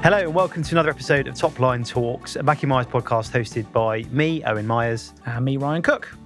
Hello and welcome to another episode of Topline Talks, a Mackie Myers podcast hosted by me, Owen Myers. And me, Ryan Cook.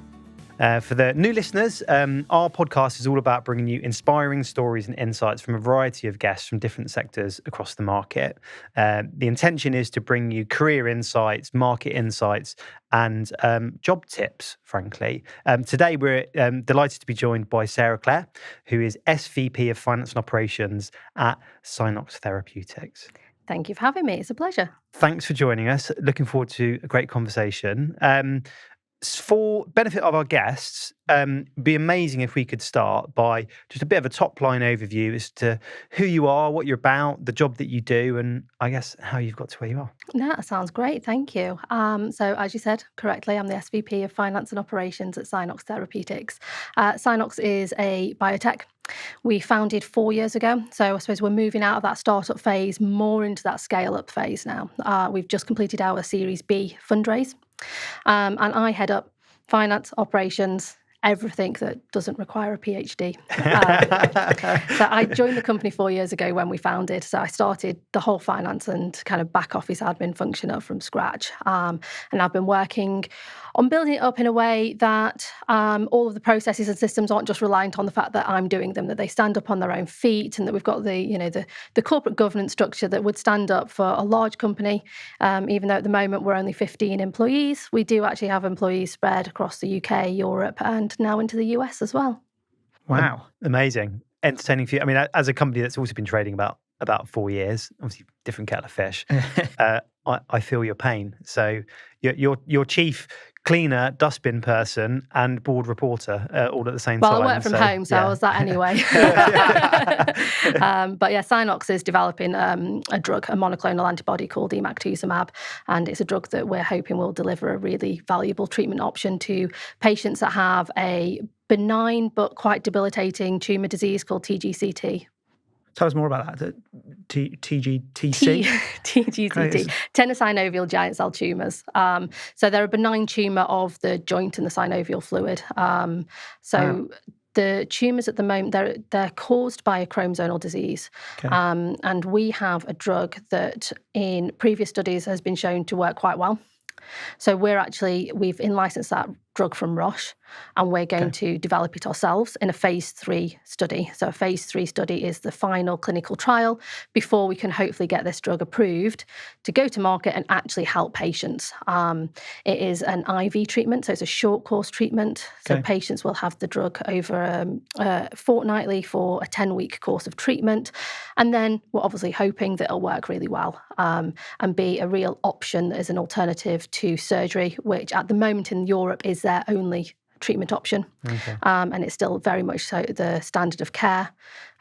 For the new listeners, our podcast is all about bringing you inspiring stories and insights from a variety of guests from different sectors across the market. The intention is to bring you career insights, market insights, and job tips, frankly. Today, we're delighted to be joined by Clare, who is SVP of Finance and Operations at SynOx Therapeutics. Thank you for having me. It's a pleasure. Thanks for joining us. Looking forward to a great conversation. For benefit of our guests, it'd be amazing if we could start by just a bit of a top-line overview as to who you are, what you're about, the job that you do, and I guess how you've got to where you are. Yeah, that sounds great. Thank you. So as you said correctly, I'm the SVP of Finance and Operations at SynOx Therapeutics. SynOx is a biotech. We founded 4 years ago, so I suppose we're moving out of that startup phase more into that scale-up phase now. We've just completed our Series B fundraise, and I head up finance, operations, everything that doesn't require a PhD. So I joined the company 4 years ago when we founded. So I started the whole finance and kind of back office admin function up from scratch. And I've been working on building it up in a way that all of the processes and systems aren't just reliant on the fact that I'm doing them, that they stand up on their own feet, and that we've got the corporate governance structure that would stand up for a large company. Even though at the moment we're only 15 employees, we do actually have employees spread across the UK, Europe, and now into the US as well. Wow. Amazing. Entertaining for you. I mean, as a company that's also been trading about 4 years, obviously different kettle of fish, I feel your pain. So you're chief cleaner, dustbin person, and board reporter all at the same time. Well, I work from home, so I was that anyway. But yeah, SynOx is developing a drug, a monoclonal antibody called emactuzumab, and it's a drug that we're hoping will deliver a really valuable treatment option to patients that have a benign but quite debilitating tumour disease called TGCT. Tell us more about that. TGCT? TGCT, tenosynovial giant cell tumours. So they're a benign tumour of the joint and the synovial fluid. The tumours at the moment, they're caused by a chromosomal disease. Okay. And we have a drug that in previous studies has been shown to work quite well. So we've in-licensed that drug from Roche, and we're going to develop it ourselves in a phase 3 study. So a phase 3 study is the final clinical trial before we can hopefully get this drug approved to go to market and actually help patients. It is an IV treatment, so it's a short course treatment. So patients will have the drug over fortnightly for a 10-week course of treatment. And then we're obviously hoping that it'll work really well and be a real option as an alternative to surgery, which at the moment in Europe is their only treatment option. Okay. And it's still very much so the standard of care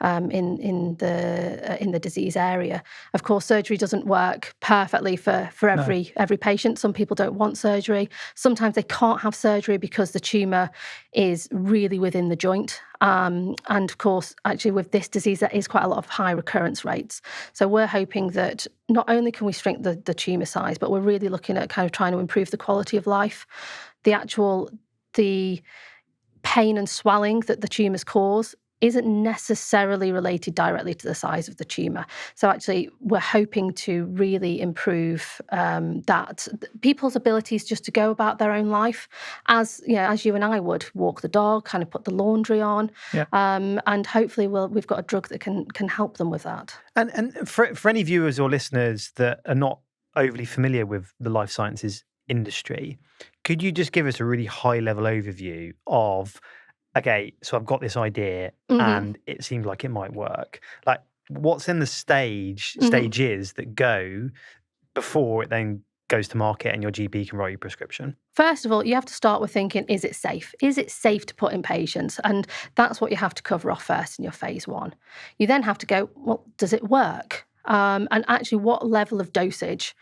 in the disease area. Of course, surgery doesn't work perfectly for every patient. Some people don't want surgery. Sometimes they can't have surgery because the tumour is really within the joint. And of course, actually with this disease, there is quite a lot of high recurrence rates. So we're hoping that not only can we shrink the tumour size, but we're really looking at kind of trying to improve the quality of life. The pain and swelling that the tumours cause isn't necessarily related directly to the size of the tumour. So actually, we're hoping to really improve that people's abilities just to go about their own life as you and I would, walk the dog, kind of put the laundry on, and hopefully we've got a drug that can help them with that. And for any viewers or listeners that are not overly familiar with the life sciences industry, could you just give us a really high-level overview of, okay, so I've got this idea and it seems like it might work. Like, what's in the stages that go before it then goes to market and your GP can write your prescription? First of all, you have to start with thinking, is it safe? Is it safe to put in patients? And that's what you have to cover off first in your phase 1. You then have to go, well, does it work? And actually, what level of dosage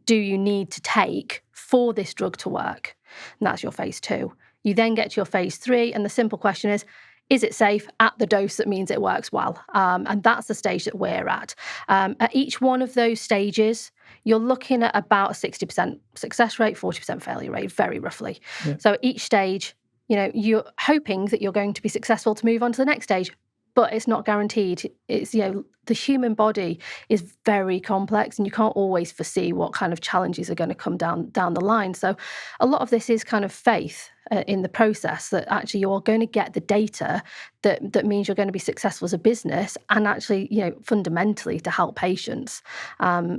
do you need to take for this drug to work? And that's your phase 2. You then get to your phase 3, and the simple question is it safe at the dose that means it works well? And that's the stage that we're at. At each one of those stages, you're looking at about a 60% success rate, 40% failure rate, very roughly. Yeah. So at each stage, you're hoping that you're going to be successful to move on to the next stage. but it's not guaranteed. It's, the human body is very complex, and you can't always foresee what kind of challenges are going to come down the line. So a lot of this is kind of faith in the process, that actually you are going to get the data that means you're going to be successful as a business, and actually, fundamentally to help patients.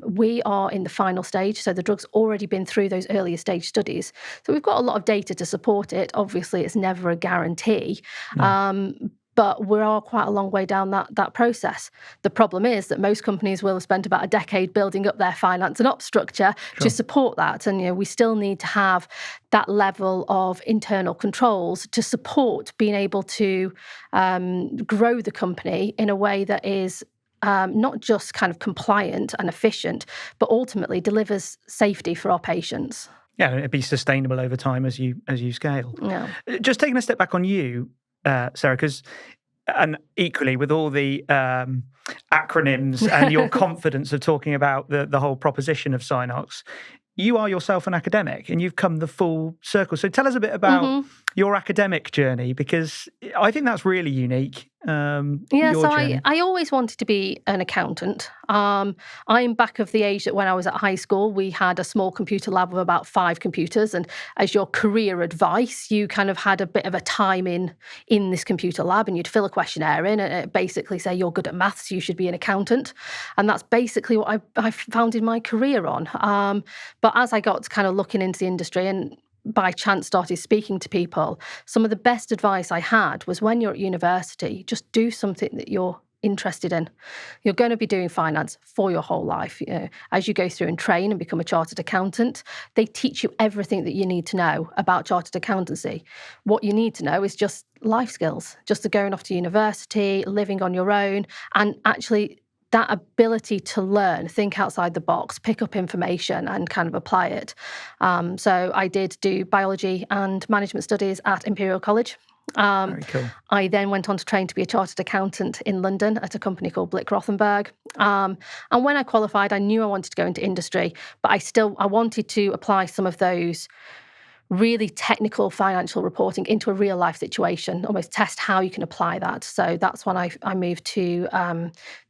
We are in the final stage, so the drug's already been through those earlier stage studies. So we've got a lot of data to support it. Obviously, it's never a guarantee. No. But we are quite a long way down that process. The problem is that most companies will have spent about a decade building up their finance and ops structure to support that. And we still need to have that level of internal controls to support being able to grow the company in a way that is not just kind of compliant and efficient, but ultimately delivers safety for our patients. Yeah, it'd be sustainable over time as you scale. Yeah. Just taking a step back on you, Sarah, and equally with all the acronyms and your confidence of talking about the whole proposition of SynOx, you are yourself an academic and you've come the full circle. So tell us a bit about your academic journey, because I think that's really unique. I always wanted to be an accountant. I'm back of the age that when I was at high school, we had a small computer lab with about 5 computers, and as your career advice, you kind of had a bit of a time in this computer lab, and you'd fill a questionnaire in, and it basically say you're good at maths, you should be an accountant, and that's basically what I founded my career on. But as I got to kind of looking into the industry and by chance started speaking to people, some of the best advice I had was, when you're at university, just do something that you're interested in. You're going to be doing finance for your whole life. As you go through and train and become a chartered accountant, they teach you everything that you need to know about chartered accountancy. What you need to know is just life skills, just the going off to university, living on your own, and actually that ability to learn, think outside the box, pick up information and kind of apply it. So I did do biology and management studies at Imperial College. Very cool. I then went on to train to be a chartered accountant in London at a company called Blick Rothenberg. And when I qualified, I knew I wanted to go into industry, but I wanted to apply some of those really technical financial reporting into a real life situation, almost test how you can apply that. So that's when I moved to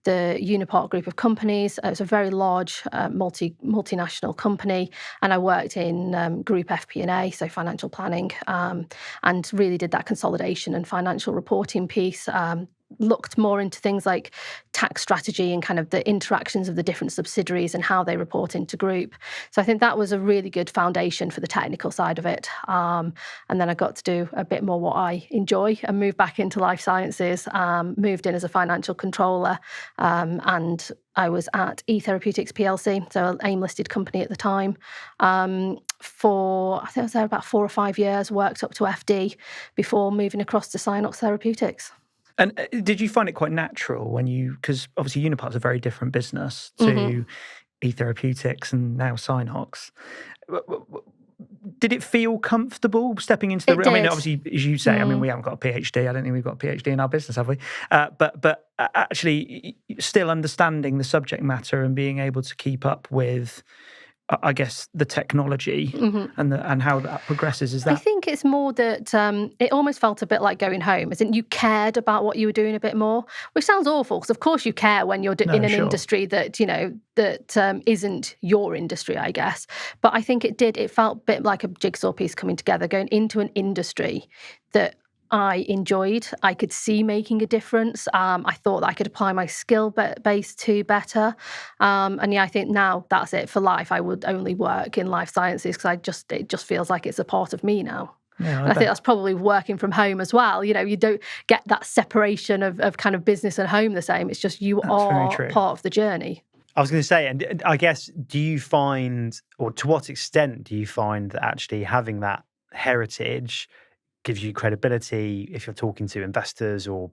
the Unipart group of companies. It was a very large multinational company, and I worked in group FP&A, so financial planning, and really did that consolidation and financial reporting piece. Looked more into things like tax strategy and kind of the interactions of the different subsidiaries and how they report into group. So I think that was a really good foundation for the technical side of it. And then I got to do a bit more what I enjoy and move back into life sciences, moved in as a financial controller, and I was at Therapeutics PLC, so an AIM-listed company at the time, for, I think I was there about 4 or 5 years, worked up to FD before moving across to SynOx Therapeutics. And did you find it quite natural because obviously Unipart's a very different business to Therapeutics and now SynOx. Did it feel comfortable stepping into the room? I mean, obviously, as you say, we haven't got a PhD. I don't think we've got a PhD in our business, have we? But actually, still understanding the subject matter and being able to keep up with, I guess, the technology and how that progresses. Is that? I think it's more that it almost felt a bit like going home, as in you cared about what you were doing a bit more, which sounds awful because of course you care when you're in an industry that isn't your industry, I guess. But I think it felt a bit like a jigsaw piece coming together, going into an industry that I enjoyed. I could see making a difference. I thought that I could apply my skill base to better. I think now that's it for life. I would only work in life sciences because it just feels like it's a part of me now. Yeah, I think that's probably working from home as well. You don't get that separation of kind of business and home the same. It's just you are part of the journey. I was going to say, and I guess, do you find, or to what extent do you find that actually having that heritage gives you credibility if you're talking to investors or,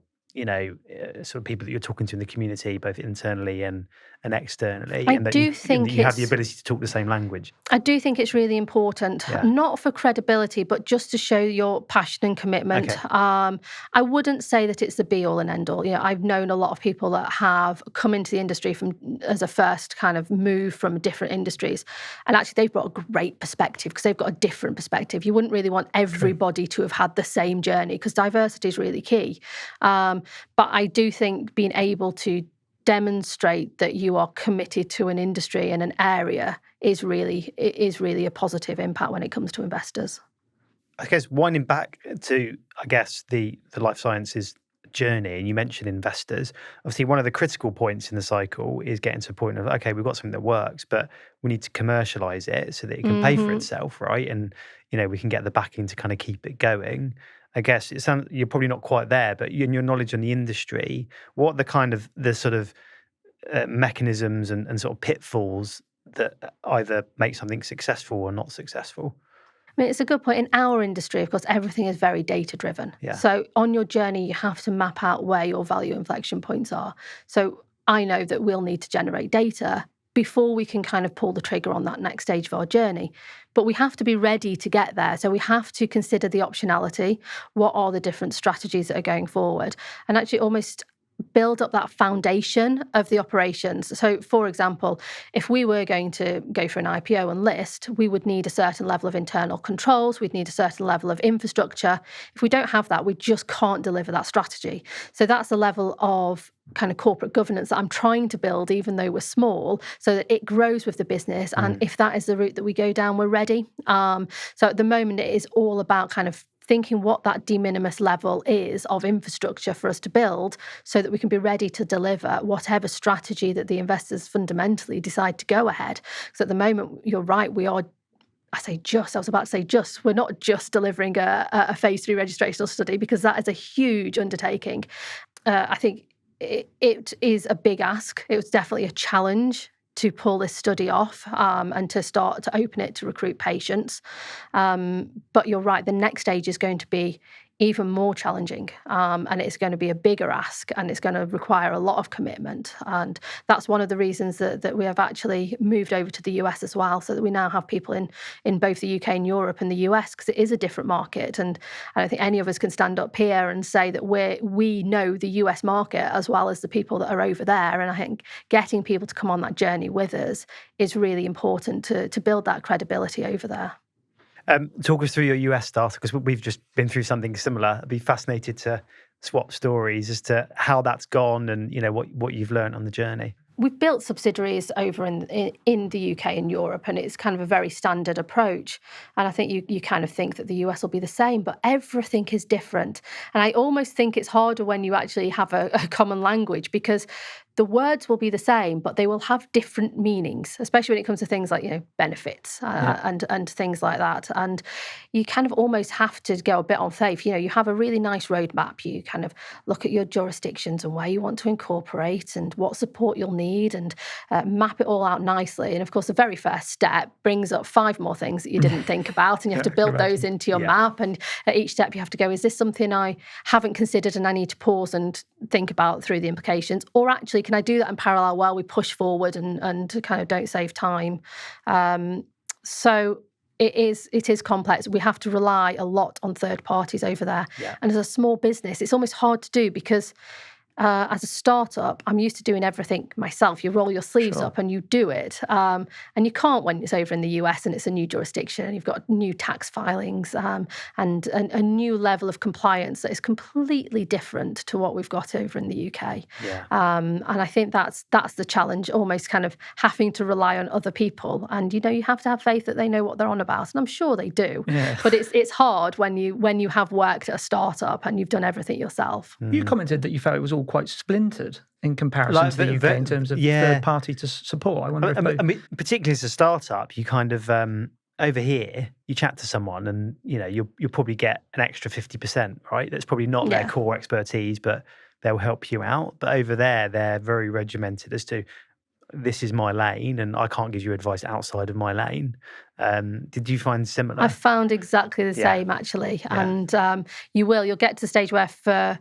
sort of people that you're talking to in the community, both internally and externally? I do think you have the ability to talk the same language. I do think it's really important, not for credibility, but just to show your passion and commitment. Okay. I wouldn't say that it's the be-all and end-all. I've known a lot of people that have come into the industry as a first kind of move from different industries, and actually they've brought a great perspective because they've got a different perspective. You wouldn't really want everybody to have had the same journey because diversity is really key. But I do think being able to demonstrate that you are committed to an industry and an area is really a positive impact when it comes to investors. I guess winding back to, the life sciences journey, and you mentioned investors. Obviously, one of the critical points in the cycle is getting to a point of, okay, we've got something that works, but we need to commercialize it so that it can pay for itself, right? And, we can get the backing to kind of keep it going. I guess it sounds you're probably not quite there, but in your knowledge on the industry, what are the sort of mechanisms and sort of pitfalls that either make something successful or not successful? I mean, it's a good point. In our industry, of course, everything is very data-driven. Yeah. So on your journey, you have to map out where your value inflection points are. So I know that we'll need to generate data before we can kind of pull the trigger on that next stage of our journey. But we have to be ready to get there. So we have to consider the optionality. What are the different strategies that are going forward? And actually almost build up that foundation of the operations. So, for example, if we were going to go for an IPO and list, we would need a certain level of internal controls. We'd need a certain level of infrastructure. If we don't have that, we just can't deliver that strategy. So that's the level of kind of corporate governance that I'm trying to build, even though we're small, so that it grows with the business. And if that is the route that we go down, we're ready. So at the moment, it is all about kind of thinking what that de minimis level is of infrastructure for us to build so that we can be ready to deliver whatever strategy that the investors fundamentally decide to go ahead. Because at the moment, you're right, we are, we're not just delivering a phase 3 registrational study, because that is a huge undertaking. I think it is a big ask. It was definitely a challenge to pull this study off and to start to open it to recruit patients. But you're right, the next stage is going to be even more challenging, and it's going to be a bigger ask, and it's going to require a lot of commitment. And that's one of the reasons that we have actually moved over to the US as well, so that we now have people in both the UK and Europe and the US, because it is a different market. And I don't think any of us can stand up here and say that we know the US market as well as the people that are over there. And I think getting people to come on that journey with us is really important to build that credibility over there. Talk us through your US startup, because we've just been through something similar. I'd be fascinated to swap stories as to how that's gone and what you've learned on the journey. We've built subsidiaries over in the UK and Europe, and it's kind of a very standard approach. And I think you kind of think that the US will be the same, but everything is different. And I almost think it's harder when you actually have a common language, because the words will be the same, but they will have different meanings, especially when it comes to things like, benefits and things like that. And you kind of almost have to go a bit on faith. You have a really nice roadmap. You kind of look at your jurisdictions and where you want to incorporate and what support you'll need, and map it all out nicely. And of course, the very first step brings up 5 more things that you didn't think about, and you have to build those into your map. And at each step, you have to go, is this something I haven't considered and I need to pause and think about through the implications? Or actually, can I do that in parallel while we push forward and kind of don't save time? So it is complex. We have to rely a lot on third parties over there. Yeah. And as a small business, it's almost hard to do, because as a startup, I'm used to doing everything myself. You roll your sleeves up and you do it. And you can't when it's over in the US and it's a new jurisdiction and you've got new tax filings and a new level of compliance that is completely different to what we've got over in the UK. Yeah. And I think that's the challenge, almost kind of having to rely on other people. And, you have to have faith that they know what they're on about. And I'm sure they do. Yeah. But it's hard when you have worked at a startup and you've done everything yourself. You commented that you felt it was all quite splintered in comparison to the UK in terms of third party to support. I wonder I mean, particularly as a startup, you kind of over here, you chat to someone and you'll probably get an extra 50%, right? That's probably not their core expertise, but they'll help you out. But over there, they're very regimented as to, this is my lane and I can't give you advice outside of my lane. Did you find similar? I found exactly the same, actually. Yeah. And you'll get to the stage where for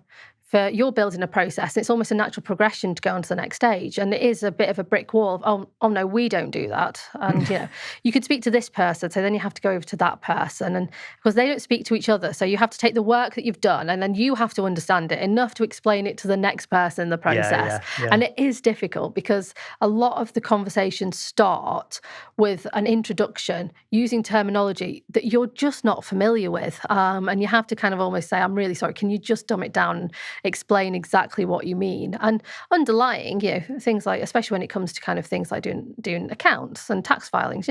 you're building a process, it's almost a natural progression to go on to the next stage. And it is a bit of a brick wall of, oh no, we don't do that. And, you could speak to this person, so then you have to go over to that person. And because they don't speak to each other, so you have to take the work that you've done and then you have to understand it enough to explain it to the next person in the process. Yeah. And it is difficult because a lot of the conversations start with an introduction using terminology that you're just not familiar with. And you have to kind of almost say, I'm really sorry, can you just dumb it down explain exactly what you mean. And underlying, things like, especially when it comes to kind of things like doing accounts and tax filings,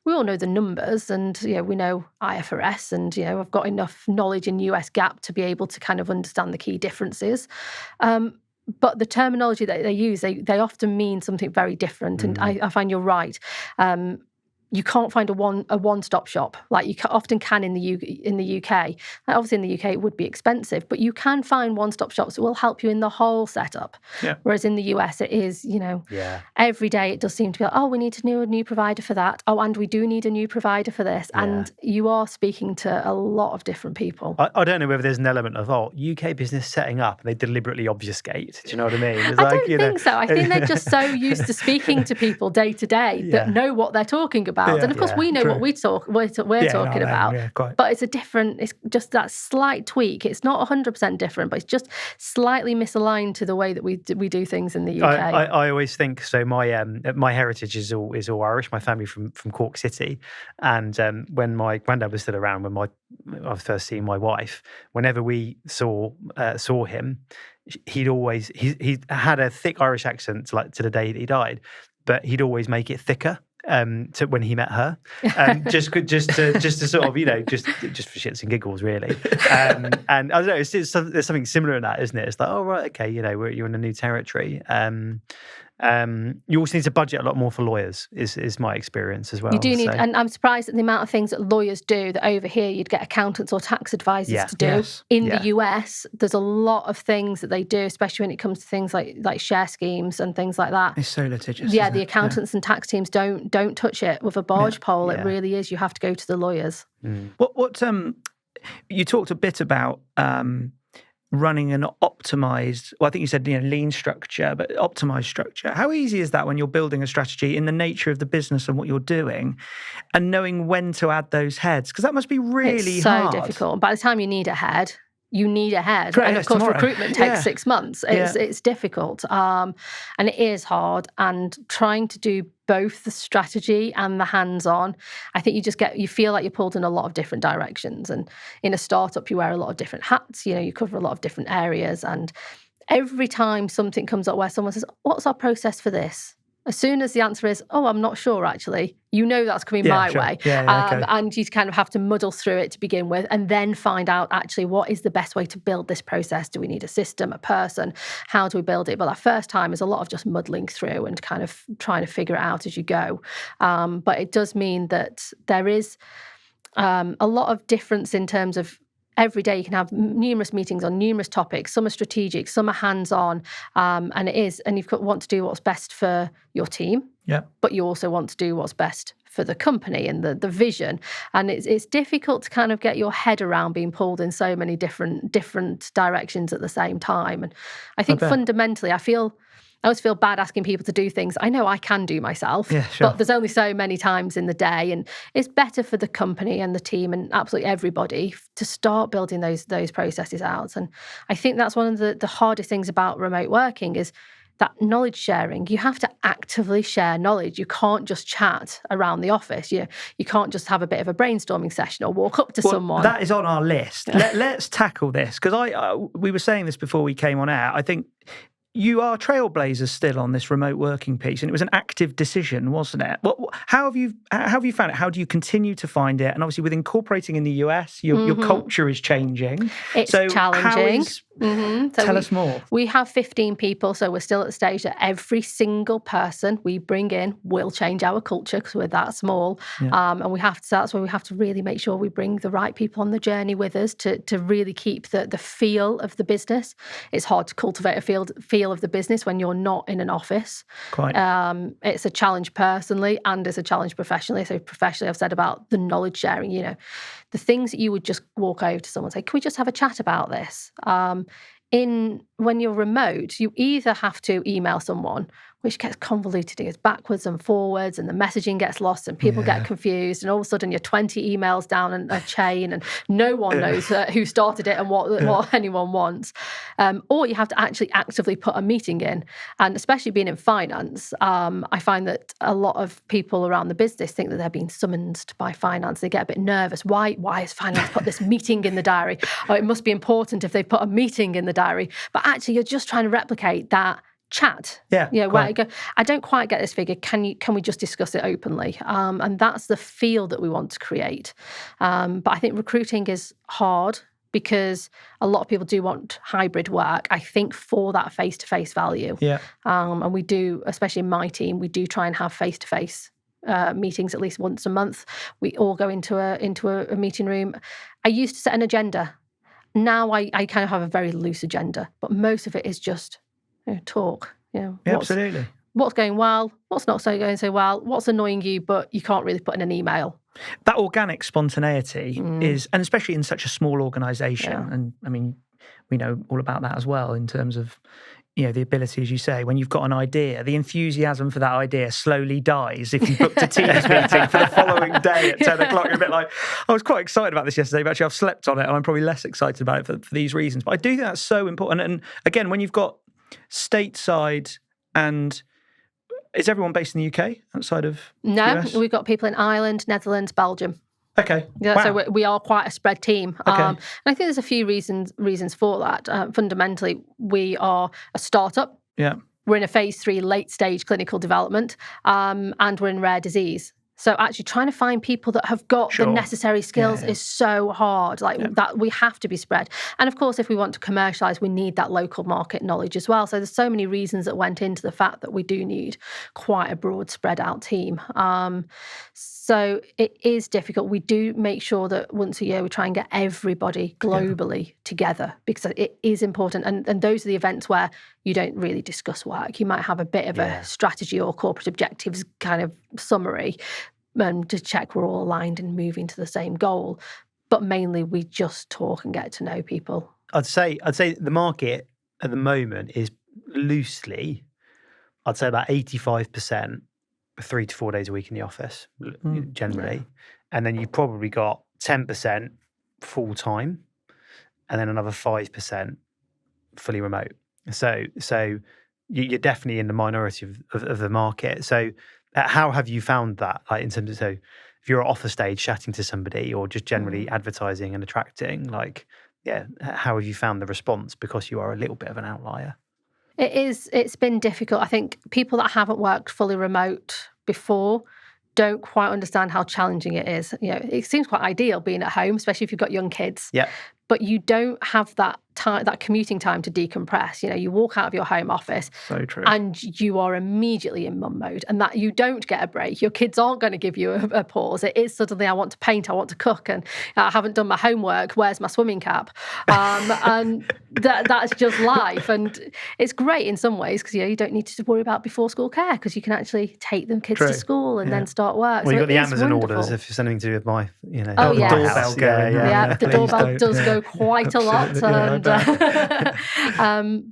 we all know the numbers, and we know IFRS, and I've got enough knowledge in US GAAP to be able to kind of understand the key differences. But the terminology that they use, they often mean something very different. And I find you're right. You can't find a one-stop shop like you often can in the UK. Obviously, in the UK, it would be expensive, but you can find one-stop shops that will help you in the whole setup. Yeah. Whereas in the US, it is, every day it does seem to be like, oh, we need to know a new provider for that. Oh, and we do need a new provider for this. Yeah. And you are speaking to a lot of different people. I don't know whether there's an element of, UK business setting up, and they deliberately obfuscate. Do you know what I mean? It's I don't think so. I think they're just so used to speaking to people day to day that know what they're talking about. Yeah, and of course, we know what we're talking about. But it's it's just that slight tweak. It's not 100% different, but it's just slightly misaligned to the way that we do things in the UK. I always think so. My heritage is all Irish. My family from Cork City, and when my granddad was still around, when I was first seeing my wife, whenever we saw him, he had a thick Irish accent to the day that he died, but he'd always make it thicker. To when he met her, just to sort of just for shits and giggles, really. And I don't know, there's something similar in that, isn't it? It's like, oh right, okay, you're in a new territory. You also need to budget a lot more for lawyers, is my experience as well. You do need, and I'm surprised at the amount of things that lawyers do that over here you'd get accountants or tax advisors to do. Yes. In the US, there's a lot of things that they do, especially when it comes to things like share schemes and things like that. It's so litigious. Yeah, the accountants and tax teams don't touch it with a barge pole. It really is. You have to go to the lawyers. What you talked a bit about running an optimized, I think you said lean structure, but optimized structure. How easy is that when you're building a strategy in the nature of the business and what you're doing, and knowing when to add those heads? Because that must be really hard. It's so difficult. By the time you need a head, Great, and of course tomorrow. Recruitment takes 6 months. It's difficult, and it is hard. And trying to do both the strategy and the hands-on, I think you feel like you're pulled in a lot of different directions. And in a startup, you wear a lot of different hats. You cover a lot of different areas. And every time something comes up where someone says, "What's our process for this?" As soon as the answer is, "Oh, I'm not sure, actually," that's coming my way. Okay. And you kind of have to muddle through it to begin with, and then find out actually what is the best way to build this process. Do we need a system, a person? How do we build it? But that first time is a lot of just muddling through and kind of trying to figure it out as you go. But it does mean that there is a lot of difference in terms of every day you can have numerous meetings on numerous topics. Some are strategic, some are hands-on, and you've want to do what's best for your team. Yeah. But you also want to do what's best for the company and the vision. And it's difficult to kind of get your head around being pulled in so many different directions at the same time. And I think fundamentally, I always feel bad asking people to do things I know I can do myself, but there's only so many times in the day, and it's better for the company and the team and absolutely everybody to start building those processes out. And I think that's one of the hardest things about remote working is that knowledge sharing. You have to actively share knowledge. You can't just chat around the office. You can't just have a bit of a brainstorming session or walk up to someone. That is on our list. Let's tackle this, because we were saying this before we came on air. I think you are trailblazers still on this remote working piece, and it was an active decision, wasn't it? How have you found it? How do you continue to find it? And obviously, with incorporating in the US, your culture is changing. It's challenging. Tell us more. We have 15 people, so we're still at the stage that every single person we bring in will change our culture because we're that small. And that's where we have to really make sure we bring the right people on the journey with us to really keep the feel of the business. It's hard to cultivate a feel of the business when you're not in an office. Quite. It's a challenge personally and it's a challenge professionally. So professionally, I've said about the knowledge sharing, the things that you would just walk over to someone and say, "Can we just have a chat about this?" In when you're remote, you either have to email someone, which gets convoluted, it goes backwards and forwards, and the messaging gets lost, and people get confused, and all of a sudden you're 20 emails down a chain, and no one knows who started it and what anyone wants. Or you have to actually actively put a meeting in, and especially being in finance, I find that a lot of people around the business think that they're being summoned by finance. They get a bit nervous. Why has finance put this meeting in the diary? Oh, it must be important if they put a meeting in the diary. But actually, you're just trying to replicate that chat. Where I go, I don't quite get this figure. Can we just discuss it openly? And that's the feel that we want to create. But I think recruiting is hard because a lot of people do want hybrid work, I think, for that face-to-face value. And we do, especially in my team, we do try and have face-to-face meetings at least once a month. We all go into a meeting room. I used to set an agenda. Now I kind of have a very loose agenda, but most of it is just talk. Absolutely. What's going well, what's not going so well, what's annoying you, but you can't really put in an email. That organic spontaneity is, and especially in such a small organisation, and I mean, we know all about that as well in terms of, the ability, as you say, when you've got an idea, the enthusiasm for that idea slowly dies if you booked a Teams meeting for the following day at 10 o'clock. You're a bit like, I was quite excited about this yesterday, but actually I've slept on it and I'm probably less excited about it for these reasons. But I do think that's so important. And again, when you've got stateside, and is everyone based in the UK outside of No, US? We've got people in Ireland, Netherlands, Belgium. Okay. Yeah, wow. so we are quite a spread team. Okay. And I think there's a few reasons for that. Fundamentally, we are a startup. Yeah. We're in a phase 3 late stage clinical development, and we're in rare disease. So actually trying to find people that have got the necessary skills is so hard. That we have to be spread. And of course, if we want to commercialise, we need that local market knowledge as well. So there's so many reasons that went into the fact that we do need quite a broad spread out team. So it is difficult. We do make sure that once a year we try and get everybody globally together, because it is important. And those are the events where you don't really discuss work. You might have a bit of a strategy or corporate objectives kind of summary to check we're all aligned and moving to the same goal. But mainly we just talk and get to know people. I'd say the market at the moment is loosely, I'd say about 85% 3 to 4 days a week in the office, generally. And then you've probably got 10% full-time and then another 5% fully remote. So you're definitely in the minority of the market. So how have you found that? Like in terms of, so if you're off the stage chatting to somebody or just generally advertising and attracting, how have you found the response? Because you are a little bit of an outlier. It's been difficult. I think people that haven't worked fully remote before don't quite understand how challenging it is. It seems quite ideal being at home, especially if you've got young kids. Yeah. But you don't have that time, that commuting time to decompress. You walk out of your home office, so true, and you are immediately in mum mode, and that you don't get a break. Your kids aren't going to give you a pause. It is suddenly, I want to paint, I want to cook, and I haven't done my homework. Where's my swimming cap? And that's just life, and it's great in some ways because you don't need to worry about before school care because you can actually take them kids to school and then start work. Well, so you've got the Amazon wonderful. orders if it's anything to do with my, the doorbell going. The doorbell does go quite a lot.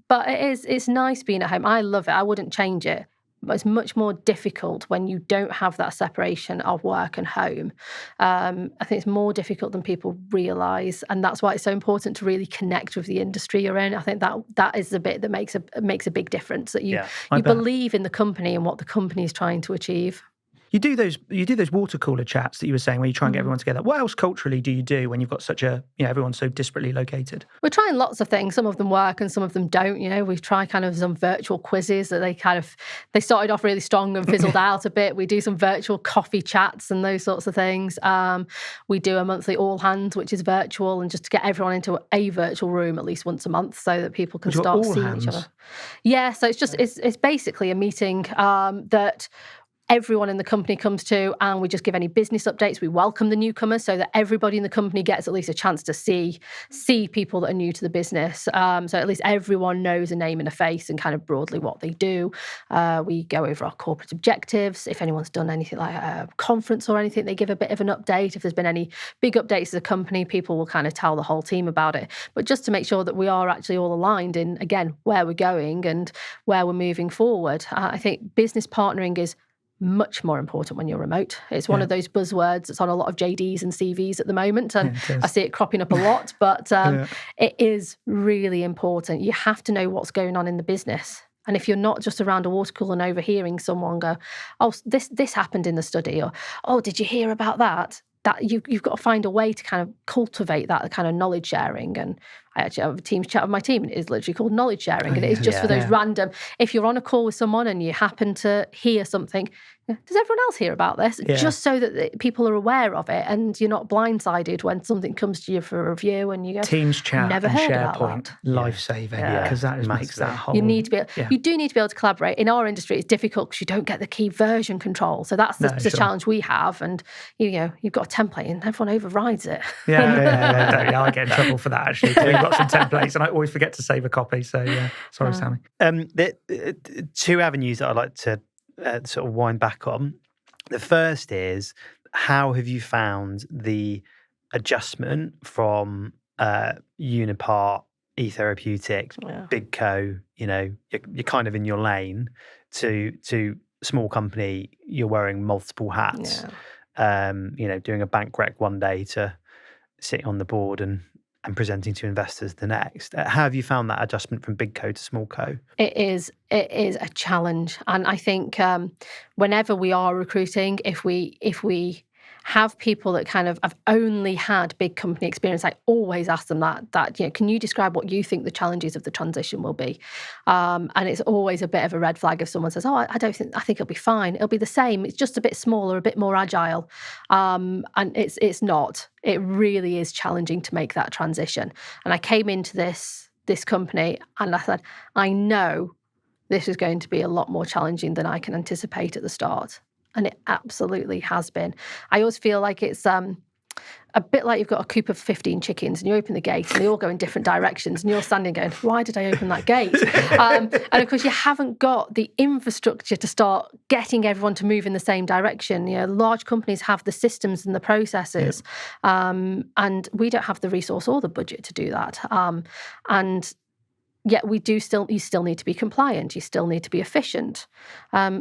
But it's nice being at home. I love it. I wouldn't change it. But it's much more difficult when you don't have that separation of work and home. I think it's more difficult than people realise, and that's why it's so important to really connect with the industry you're in. I think that is the bit that makes a big difference. That you believe in the company and what the company is trying to achieve. You do those water cooler chats that you were saying where you try and get everyone together. What else culturally do you do when you've got such a, everyone's so disparately located? We're trying lots of things. Some of them work and some of them don't. We try kind of some virtual quizzes that they started off really strong and fizzled out a bit. We do some virtual coffee chats and those sorts of things. We do a monthly all hands, which is virtual, and just to get everyone into a virtual room at least once a month so that people can start seeing each other. Yeah, so it's basically a meeting that everyone in the company comes to, and we just give any business updates. We welcome the newcomers so that everybody in the company gets at least a chance to see people that are new to the business. So at least everyone knows a name and a face and kind of broadly what they do. We go over our corporate objectives. If anyone's done anything like a conference or anything, they give a bit of an update. If there's been any big updates as a company, people will kind of tell the whole team about it. But just to make sure that we are actually all aligned in, again, where we're going and where we're moving forward. I think business partnering is much more important when you're remote. It's one of those buzzwords that's on a lot of JDs and CVs at the moment, and I see it cropping up a lot, but it is really important. You have to know what's going on in the business. And if you're not just around a water cooler and overhearing someone go, oh, this happened in the study, or, oh, did you hear about that? That you've got to find a way to kind of cultivate that kind of knowledge sharing. And I actually have a Teams chat with my team, and it is literally called knowledge sharing. And it is just for those random, if you're on a call with someone and you happen to hear something, does everyone else hear about this? Just so that people are aware of it and you're not blindsided when something comes to you for a review and you go, Teams chat never and heard SharePoint, life-saving, because that just makes that whole... You need to be you do need to be able to collaborate. In our industry, it's difficult because you don't get the key version control. So that's the challenge we have. And you've got a template and everyone overrides it. I get in trouble for that, actually. We've got some templates and I always forget to save a copy. So, sorry, Sammy. The two avenues that I'd like to sort of wind back on. The first is, how have you found the adjustment from Unipart, Therapeutics, big co, you're kind of in your lane, to small company, you're wearing multiple hats, doing a bank rec one day to sitting on the board and presenting to investors the next. How have you found that adjustment from big co to small co? It is a challenge. And I think whenever we are recruiting, if we have people that kind of have only had big company experience, I always ask them that can you describe what you think the challenges of the transition will be? And it's always a bit of a red flag if someone says, I think it'll be fine. It'll be the same. It's just a bit smaller, a bit more agile. And it's not. It really is challenging to make that transition. And I came into this company and I said, I know this is going to be a lot more challenging than I can anticipate at the start. And it absolutely has been. I always feel like it's a bit like you've got a coop of 15 chickens and you open the gate and they all go in different directions and you're standing going, why did I open that gate? And of course, you haven't got the infrastructure to start getting everyone to move in the same direction. Large companies have the systems and the processes, and we don't have the resource or the budget to do that. And yet you still need to be compliant. You still need to be efficient.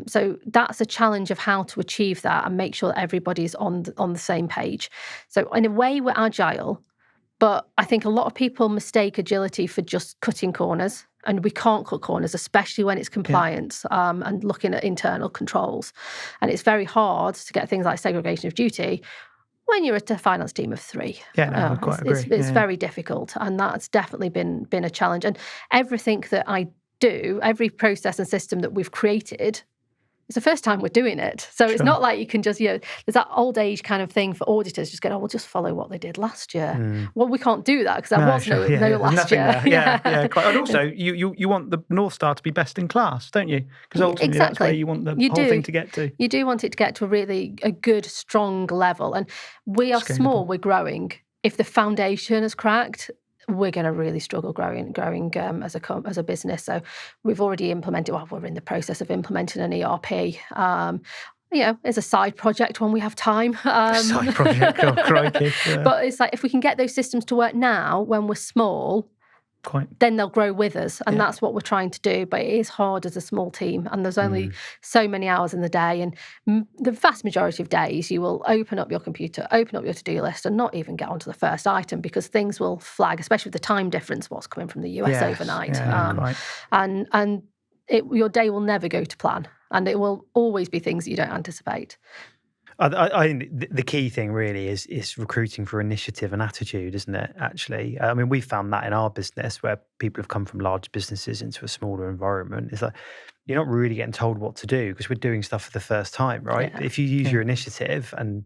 So that's a challenge of how to achieve that and make sure that everybody's on the same page. So in a way, we're agile, but I think a lot of people mistake agility for just cutting corners. And we can't cut corners, especially when it's compliance and looking at internal controls. And it's very hard to get things like segregation of duty when you're at a finance team of 3. I quite agree. It's very difficult, and that's definitely been a challenge. And everything that I do, every process and system that we've created, it's the first time we're doing it. So it's not like you can just, there's that old age kind of thing for auditors, just go, we'll just follow what they did last year. Well, we can't do that because there was no last year. Quite. And also, you want the North Star to be best in class, don't you? Because ultimately that's where you want the whole thing to get to. You do want it to get to a good, strong level. And we are small, we're growing. If the foundation is cracked, we're going to really struggle growing as a business. So we've already implemented, we're in the process of implementing an ERP. It's a side project when we have time. Side project, crikey. Yeah. But it's like, if we can get those systems to work now when we're small, then they'll grow with us. And that's what we're trying to do. But it is hard as a small team. And there's only so many hours in the day. And the vast majority of days, you will open up your computer, open up your to-do list and not even get onto the first item because things will flag, especially with the time difference, what's coming from the US overnight. And your day will never go to plan. And it will always be things that you don't anticipate. I think the key thing really is recruiting for initiative and attitude, isn't it, actually? I mean, we found that in our business where people have come from large businesses into a smaller environment. It's like, you're not really getting told what to do because we're doing stuff for the first time, right? Yeah. If you use your initiative and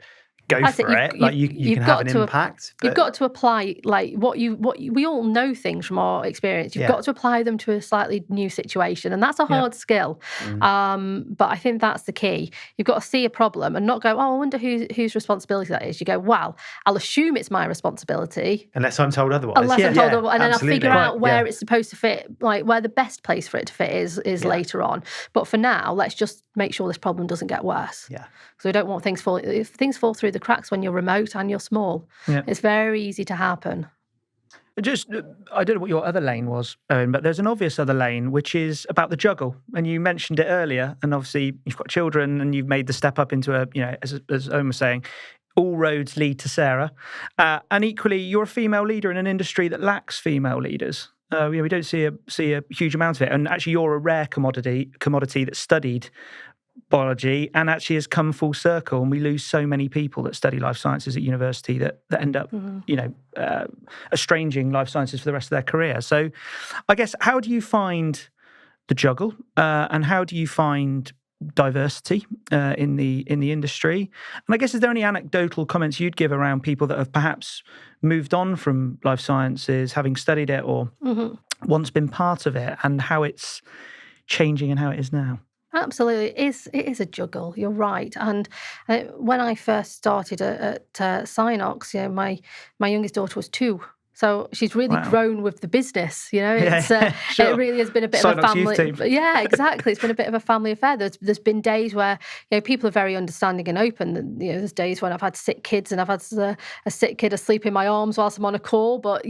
go for it. Like you can have an impact. You've got to apply like what we all know things from our experience. You've got to apply them to a slightly new situation, and that's a hard skill. But I think that's the key. You've got to see a problem and not go, oh, I wonder whose responsibility that is. You go, well, I'll assume it's my responsibility unless I'm told otherwise. And then absolutely. I'll figure out where it's supposed to fit, like where the best place for it to fit is later on. But for now, let's just make sure this problem doesn't get worse. Yeah. So we don't want things fall. If things fall through the cracks when you're remote and you're small, it's very easy to happen. I don't know what your other lane was, Owen, but there's an obvious other lane, which is about the juggle. And you mentioned it earlier. And obviously, you've got children and you've made the step up into as Owen was saying, all roads lead to Sarah. And equally, you're a female leader in an industry that lacks female leaders. We don't see a huge amount of it. And actually, you're a rare commodity that studied biology and actually has come full circle, and we lose so many people that study life sciences at university that end up estranging life sciences for the rest of their career. So I guess, how do you find the juggle and how do you find diversity in the industry? And I guess, is there any anecdotal comments you'd give around people that have perhaps moved on from life sciences, having studied it or once been part of it, and how it's changing and how it is now? Absolutely. It is a juggle. You're right. And when I first started at SynOx, my youngest daughter was 2. So she's really grown with the business, It's sure. It really has been a bit of a family. Yeah, exactly. It's been a bit of a family affair. There's been days where people are very understanding and open. There's days when I've had sick kids and I've had a sick kid asleep in my arms whilst I'm on a call. But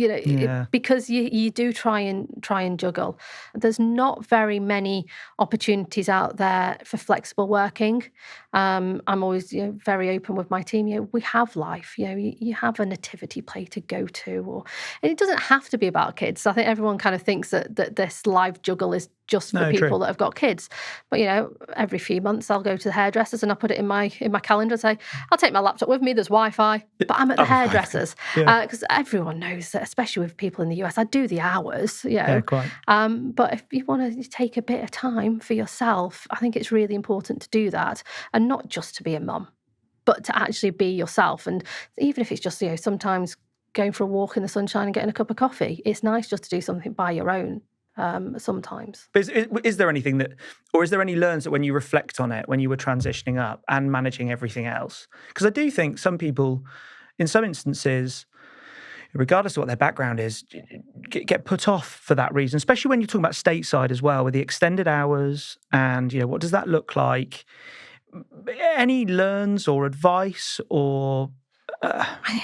because you do try and juggle. There's not very many opportunities out there for flexible working. I'm always very open with my team. We have life. You have a nativity play to go to, and it doesn't have to be about kids. I think everyone kind of thinks that this live juggle is just for people that have got kids. But every few months I'll go to the hairdressers and I'll put it in my calendar and say, I'll take my laptop with me. There's Wi-Fi, but I'm at the hairdressers because everyone knows that, especially with people in the US, I do the hours. Quite. But if you want to take a bit of time for yourself, I think it's really important to do that, and not just to be a mum, but to actually be yourself. And even if it's just sometimes going for a walk in the sunshine and getting a cup of coffee, it's nice just to do something by your own sometimes. But is there anything that, or is there any learns that when you reflect on it, when you were transitioning up and managing everything else? Because I do think some people, in some instances, regardless of what their background is, get put off for that reason, especially when you're talking about stateside as well, with the extended hours and, what does that look like? Any learns or advice or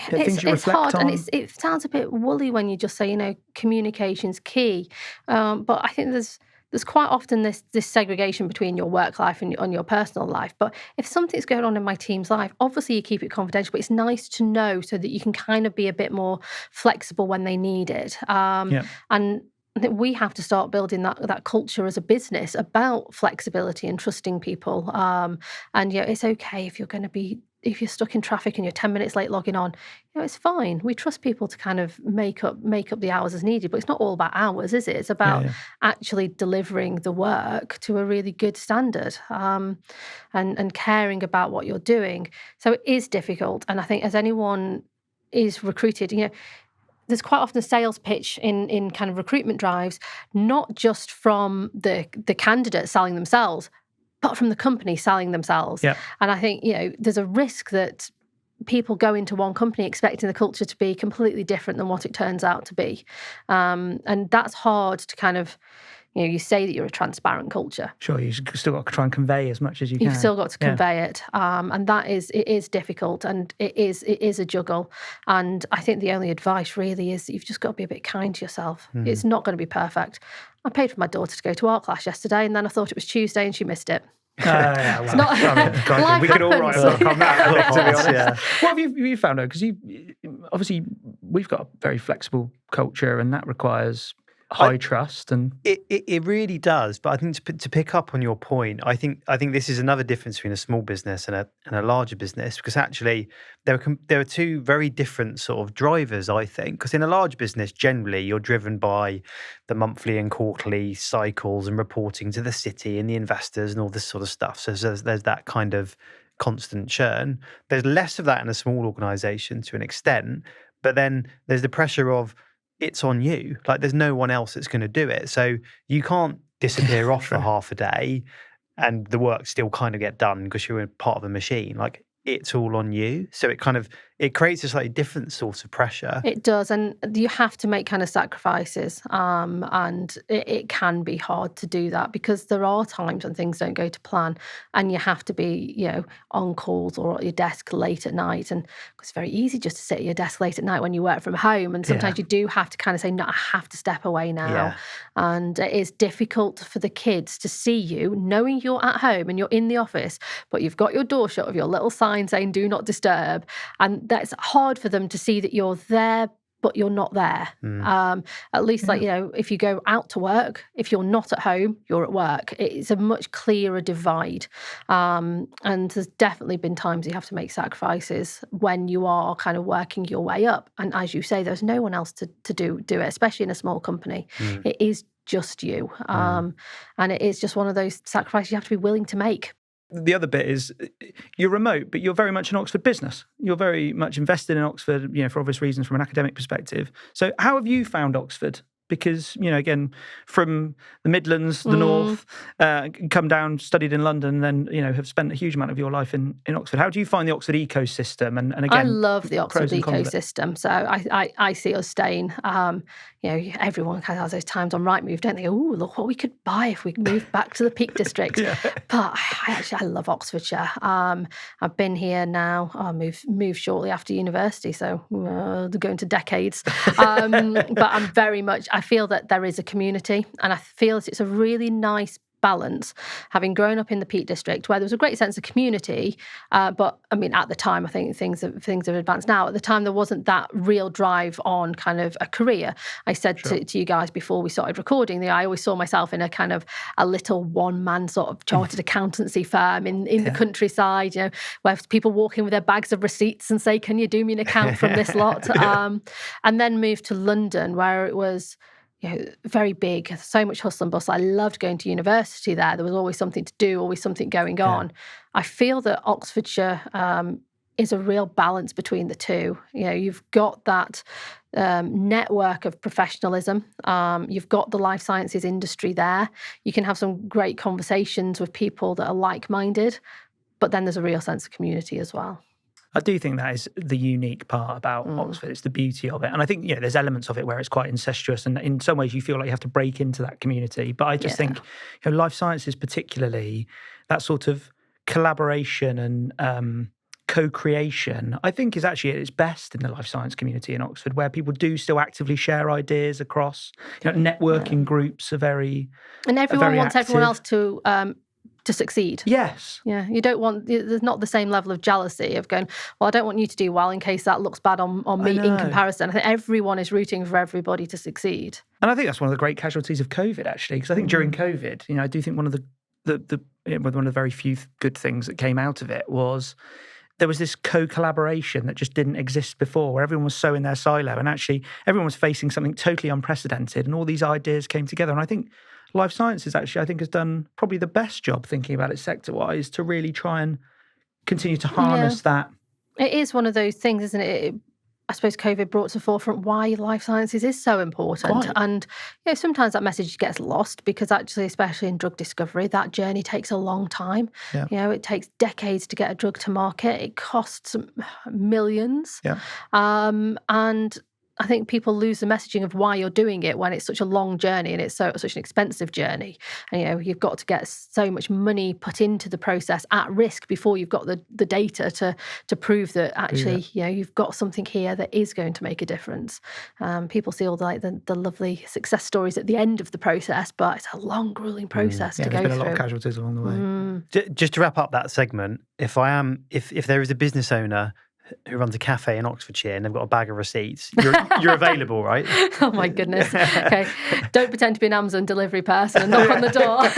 things you reflect hard, on? And it sounds a bit woolly when you just say, communication's key. But I think there's quite often this segregation between your work life and your personal life. But if something's going on in my team's life, obviously you keep it confidential, but it's nice to know so that you can kind of be a bit more flexible when they need it. And I think we have to start building that culture as a business about flexibility and trusting people. And it's okay if you're stuck in traffic and you're 10 minutes late logging on, it's fine. We trust people to kind of make up the hours as needed, but it's not all about hours, is it? It's about actually delivering the work to a really good standard and caring about what you're doing. So it is difficult. And I think as anyone is recruited, there's quite often a sales pitch in kind of recruitment drives, not just from the candidate selling themselves, but from the company selling themselves. Yeah. And I think, there's a risk that people go into one company expecting the culture to be completely different than what it turns out to be. And that's hard to kind of, you say that you're a transparent culture. Sure, you've still got to try and convey as much as you can. You've still got to convey it. And it is difficult, and it is a juggle. And I think the only advice really is that you've just got to be a bit kind to yourself. It's not going to be perfect. I paid for my daughter to go to art class yesterday, and then I thought it was Tuesday and she missed it. We could all write a book on that, to be honest. What have you found, though? Because obviously we've got a very flexible culture, and that requires high trust, and it really does. But I think to pick up on your point, I think this is another difference between a small business and a larger business, because actually there are two very different sort of drivers. I think because in a large business, generally you're driven by the monthly and quarterly cycles and reporting to the city and the investors and all this sort of stuff. So there's that kind of constant churn. There's less of that in a small organisation to an extent, but then there's the pressure of it's on you. Like there's no one else that's going to do it. So you can't disappear off for half a day and the work still kind of get done because you're part of a machine. Like it's all on you. So it creates a slightly different source of pressure. It does. And you have to make kind of sacrifices. And it can be hard to do that because there are times when things don't go to plan and you have to be, on calls or at your desk late at night. And it's very easy just to sit at your desk late at night when you work from home. And sometimes you do have to kind of say, no, I have to step away now. Yeah. And it is difficult for the kids to see you knowing you're at home and you're in the office, but you've got your door shut with your little sign saying do not disturb, and that's hard for them to see that you're there but you're not there. At least if you go out to work, if you're not at home, you're at work. It's a much clearer divide, and there's definitely been times you have to make sacrifices when you are kind of working your way up, and as you say, there's no one else to do it, especially in a small company. It is just you, and it is just one of those sacrifices you have to be willing to make. The other bit is you're remote, but you're very much an Oxford business. You're very much invested in Oxford, for obvious reasons from an academic perspective. So how have you found Oxford? Because, again, from the Midlands, the North, come down, studied in London, then, have spent a huge amount of your life in Oxford. How do you find the Oxford ecosystem? And again, I love the Oxford ecosystem. So I see us staying. Everyone kind of has those times on Rightmove, don't they? Oh, look what we could buy if we moved back to the Peak District. But I love Oxfordshire. I've been here now. I moved shortly after university, so going to decades. But I'm very much, I feel that there is a community, and I feel it's a really nice balance, having grown up in the Peak District where there was a great sense of community, but I mean at the time, I think things have advanced now. At the time there wasn't that real drive on kind of a career. I said to you guys before we started recording, I always saw myself in a kind of a little one-man sort of chartered accountancy firm in the countryside, where people walk in with their bags of receipts and say, can you do me an account from this lot? And then moved to London where it was very big, so much hustle and bustle. I loved going to university there. There was always something to do, always something going on. I feel that Oxfordshire is a real balance between the two. You've got that network of professionalism. You've got the life sciences industry there. You can have some great conversations with people that are like-minded, but then there's a real sense of community as well. I do think that is the unique part about Oxford. It's the beauty of it. And I think, there's elements of it where it's quite incestuous, and in some ways you feel like you have to break into that community. But I just think, life sciences particularly, that sort of collaboration and co-creation, I think is actually at its best in the life science community in Oxford, where people do still actively share ideas across, networking groups are very And everyone wants active. everyone else to succeed. Yes. Yeah, you don't want, there's not the same level of jealousy of going, well, I don't want you to do well in case that looks bad on me in comparison. I think everyone is rooting for everybody to succeed. And I think that's one of the great casualties of COVID, actually, because I think during COVID, I do think one of one of the very few good things that came out of it was there was this co-collaboration that just didn't exist before, where everyone was so in their silo, and actually everyone was facing something totally unprecedented, and all these ideas came together. And I think life sciences actually, I think, has done probably the best job thinking about it sector-wise to really try and continue to harness that. It is one of those things, isn't it? I suppose COVID brought to the forefront why life sciences is so important. Quite. And sometimes that message gets lost because actually, especially in drug discovery, that journey takes a long time. Yeah. It takes decades to get a drug to market. It costs millions. Yeah. And I think people lose the messaging of why you're doing it when it's such a long journey and it's such an expensive journey. And, you've got to get so much money put into the process at risk before you've got the data to prove that actually, you've got something here that is going to make a difference. People see all the lovely success stories at the end of the process, but it's a long, grueling process to go through. There's been a lot of casualties along the way. Just to wrap up that segment, if there is a business owner who runs a cafe in Oxfordshire and they've got a bag of receipts, you're available, right? Oh my goodness. Okay. Don't pretend to be an Amazon delivery person and knock on the door.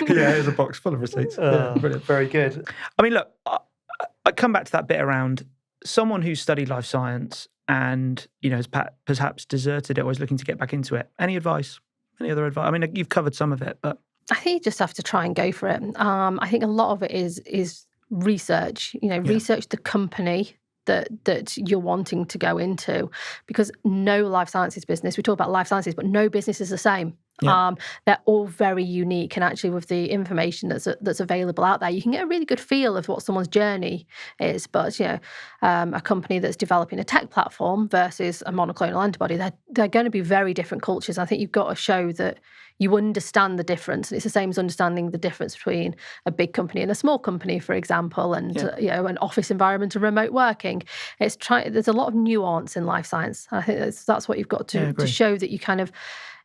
There's a box full of receipts. Brilliant. Very good. I mean, look, I come back to that bit around someone who's studied life science and, has perhaps deserted it or is looking to get back into it. Any advice? Any other advice? I mean, you've covered some of it, but I think you just have to try and go for it. I think a lot of it is research. Research the company that you're wanting to go into, because no life sciences business, we talk about life sciences, but no business is the same. Yeah. They're all very unique, and actually with the information that's available out there, you can get a really good feel of what someone's journey is. But a company that's developing a tech platform versus a monoclonal antibody, they're going to be very different cultures. I think you've got to show that you understand the difference. And it's the same as understanding the difference between a big company and a small company, for example, and an office environment and remote working. There's a lot of nuance in life science. I think that's what you've got to show, that you kind of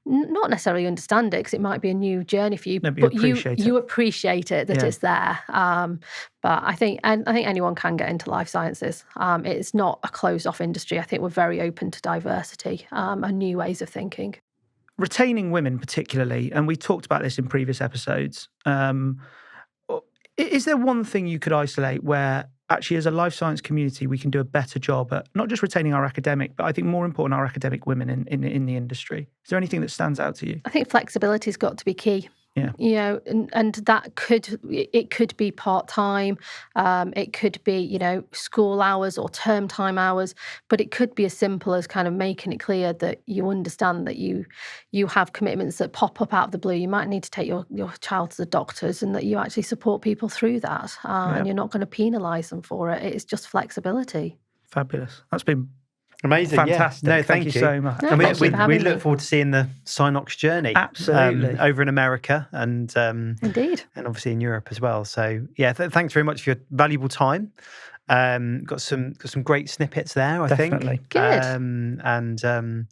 not necessarily understand it, because it might be a new journey for you, but you appreciate it, that it's there. But I think anyone can get into life sciences. It's not a closed off industry. I think we're very open to diversity and new ways of thinking. Retaining women particularly, and we talked about this in previous episodes, is there one thing you could isolate where actually as a life science community we can do a better job at not just retaining our academic, but I think more important, our academic women in the industry? Is there anything that stands out to you? I think flexibility's got to be key. Yeah. And that could be part-time, it could be, school hours or term time hours, but it could be as simple as kind of making it clear that you understand that you have commitments that pop up out of the blue. You might need to take your child to the doctors, and that you actually support people through that, and you're not going to penalise them for it. It's just flexibility. Fabulous. That's been amazing. Fantastic. Yeah. No, thank you so much. No, we look forward to seeing the SynOx journey. Absolutely. Over in America and indeed, and obviously in Europe as well. So yeah, thanks very much for your valuable time. Got some great snippets there, I Definitely. think. Good. And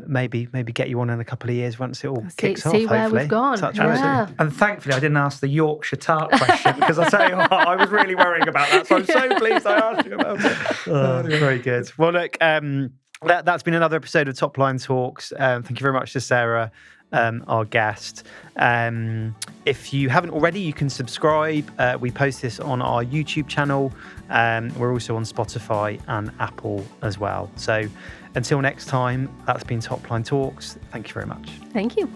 maybe get you on in a couple of years once it all kicks off. See where hopefully. we've gone. Absolutely. And thankfully, I didn't ask the Yorkshire tart question, because I tell you what, I was really worrying about that. So I'm so pleased I asked you about it. Very good. Well, look, that's been another episode of Topline Talks. Thank you very much to Sarah, our guest. If you haven't already, you can subscribe. We post this on our YouTube channel. We're also on Spotify and Apple as well. So until next time, that's been Topline Talks. Thank you very much. Thank you.